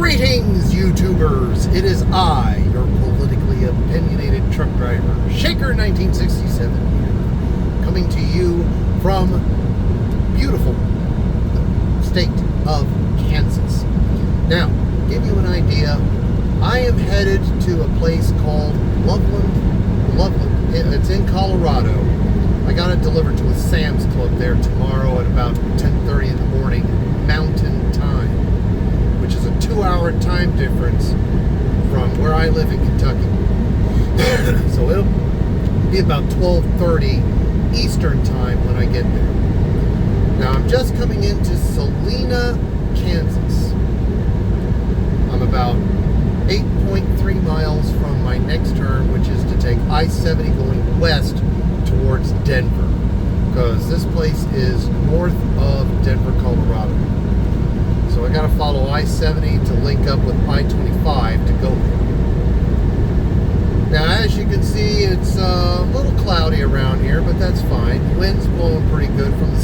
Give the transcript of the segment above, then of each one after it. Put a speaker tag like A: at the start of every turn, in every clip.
A: Greetings, YouTubers! It is I, your politically opinionated truck driver, Shaker1967 here, coming to you from beautiful state of Kansas. Now, to give you an idea, I am headed to a place called Loveland. It's in Colorado. I got it delivered to a Sam's Club there tomorrow at about 10:30 in the morning, Mountain Time, which is a 2-hour time difference from where I live in Kentucky. So it'll be about 12:30 Eastern Time when I get there. Now I'm just coming into Salina, Kansas. I'm about 8.3 miles from my next turn, which is to take I-70 going west towards Denver, because this place is north of Denver, Colorado. So I got to follow I-70 to link up with I-25 to go there. Now, as you can see, it's a little cloudy around here, but that's fine. Wind's blowing pretty good from the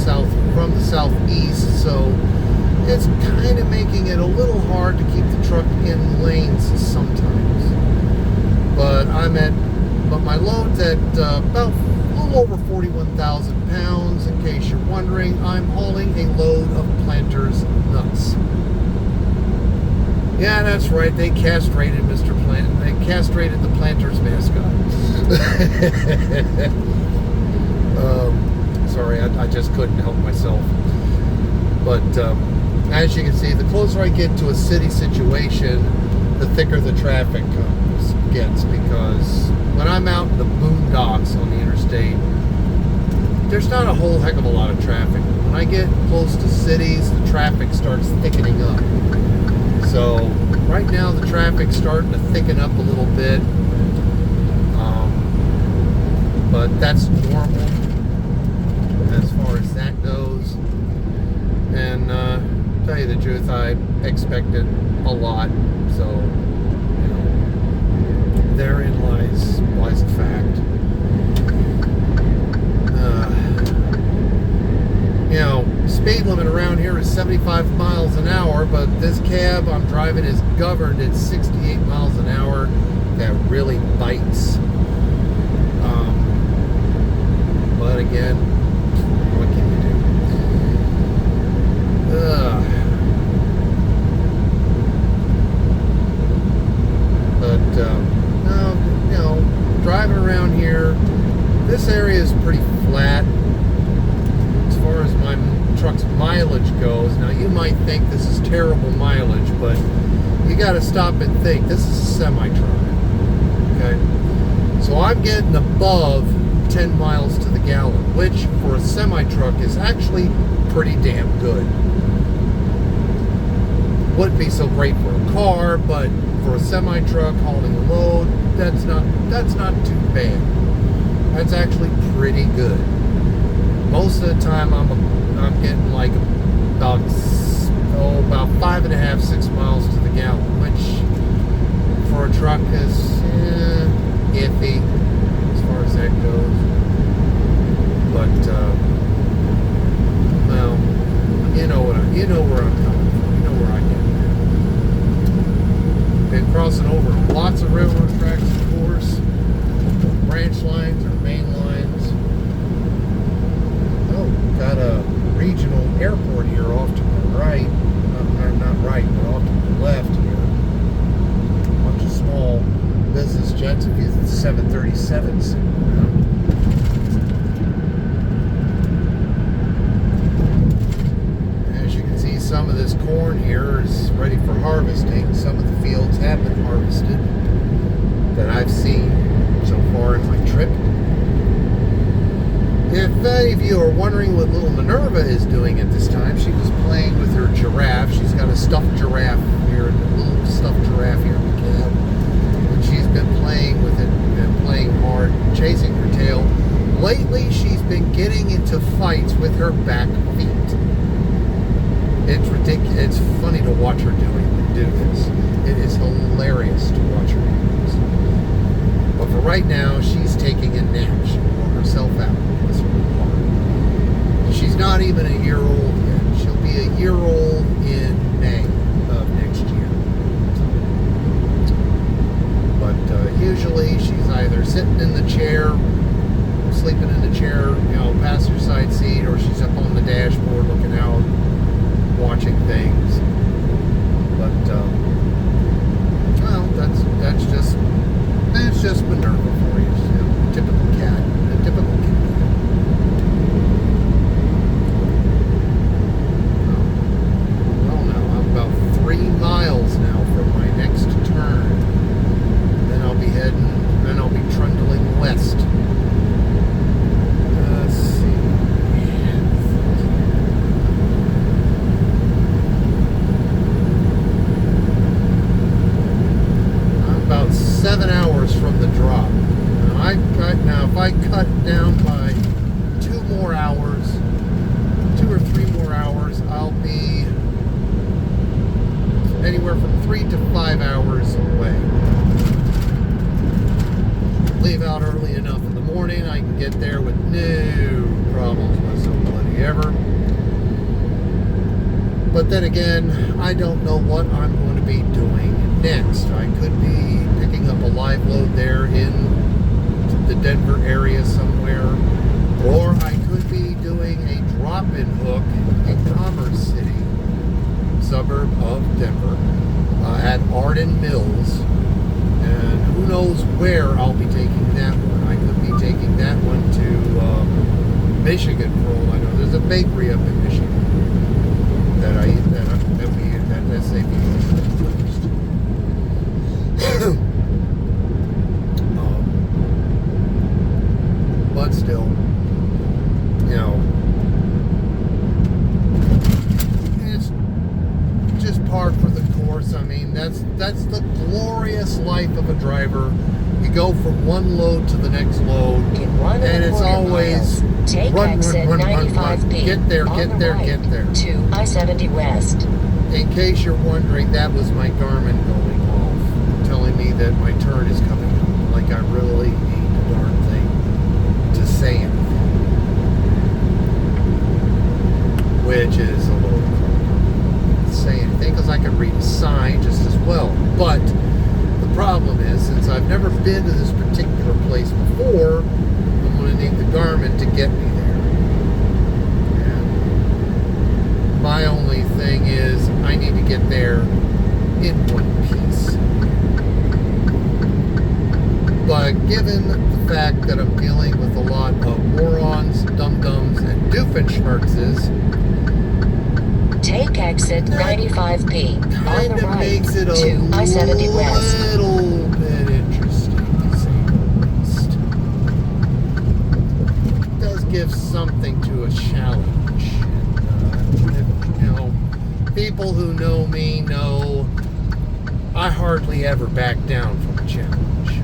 A: southeast, so it's kind of making it a little hard to keep the truck in lanes sometimes. But my load's at about a little over 41,000 pounds. In case you're wondering, I'm hauling a load of Planters nuts. Yeah, that's right. They castrated Mr. Plant. They castrated the Planters mascot. Sorry, I just couldn't help myself. But as you can see, the closer I get to a city situation, the thicker the traffic gets, because when I'm out in the boondocks on the interstate, there's not a whole heck of a lot of traffic. When I get close to cities, the traffic starts thickening up. So right now the traffic's starting to thicken up a little bit, but that's normal as far as that goes. And to tell you the truth, I expected a lot, so you know, therein lies the fact. You know, speed limit around here is 75 miles an hour, but this cab I'm driving is governed at 68 miles an hour. That really bites. But again, what can you do? You know, driving around here, this area is pretty flat as far as my truck's mileage goes. Now, you might think this is terrible mileage, but you got to stop and think. This is a semi-truck, okay? So I'm getting above 10 miles to the gallon, which for a semi-truck is actually pretty damn good. Wouldn't be so great for a car, but for a semi-truck hauling a load, that's not too bad. That's actually pretty good. Most of the time I'm getting like about 5.5, 6 miles to the gallon, which for a truck is iffy as far as that goes. But well, you know where I'm coming from. You know where I get. Been crossing over lots of railroad tracks, of course, branch lines or main lines. Oh, got a regional airport here off to my right. Not right, but off to the left here. A bunch of small business jets. If you the 737 sitting around. As you can see, some of this corn here is ready for harvesting. Some of the fields have been harvested that I've seen so far in my trip. If any of you are wondering what little Minerva is doing at this time, she was playing with her giraffe. She's got a stuffed giraffe here, a little stuffed giraffe here in the cab. And she's been playing with it, and playing hard, chasing her tail. Lately, she's been getting into fights with her back feet. It's ridiculous. It's funny to watch her do this. It is hilarious to watch her do this. But for right now, she's taking a nap. She wore herself out. She's not even a year old yet. She'll be a year old in May of next year. in the chair, sleeping in the chair, passenger side seat, or she's up on the dashboard looking out, watching things. But well, that's just Minerva for you. Typical cat, a typical cat. Well, now I'm about 3 miles now from my next turn. Then I'll be trundling west. Let's see. I'm about 7 hours from the drop. Now, if I cut down by 2 more hours, 2 or 3 more hours, I'll be anywhere from 3 to 5 hours away. Leave out early enough in the morning, I can get there with no problems whatsoever. But then again, I don't know what I'm going to be doing next. I could be picking up a live load there in the Denver area somewhere, or I could be doing a drop-in hook in Commerce City, suburb of Denver, at Arden Mills, and who knows where I'll be taking that one. I could be taking that one to Michigan for all I know. There's a bakery up in Michigan that SAP but still, it's just par for the course. I mean, that's the glorious life of a driver. You go from one load to the next load, and it's always run. Get there.
B: To I-70 West.
A: In case you're wondering, that was my Garmin going off, telling me that my turn is coming up. Like I really need the darn thing to say anything, which is a little say anything because I can read a sign just as well. But the problem is, since I've never been to this particular place before, I'm going to need the Garmin to get me there. And my only thing is, I need to get there in one piece. But given the fact that I'm dealing with a lot of morons, dum-dums, and doofenshmirtzes,
B: take exit 95P on the right
A: makes it a
B: to I-70 West.
A: little bit interesting, to say the least. It does give something to a challenge. People who know me know I hardly ever back down from a challenge.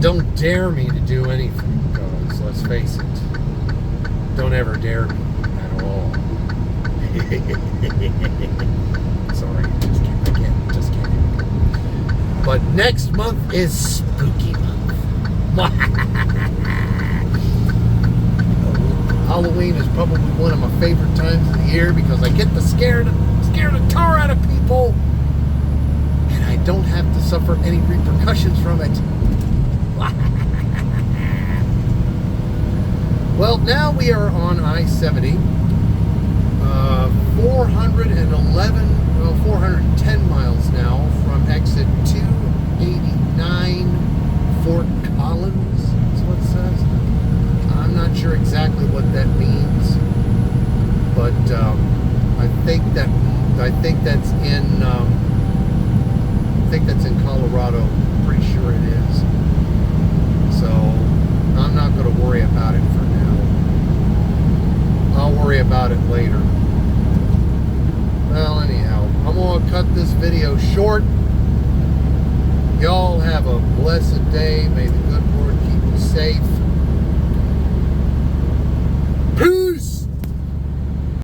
A: Don't dare me to do anything, because let's face it, don't ever dare me at all. Sorry, just kidding. But next month is spooky month. Halloween is probably one of my favorite times of the year because I get to scare the tar out of people, and I don't have to suffer any repercussions from it. Well, now we are on I-70, 410 miles now from exit 289, Fort Collins, is what it says. I'm not sure exactly what that means, but I think that's in Colorado. I'm pretty sure it is. So I'm not going to worry about it for now. I'll worry about it later. Well, anyhow, I'm going to cut this video short. Y'all have a blessed day. May the good Lord keep you safe.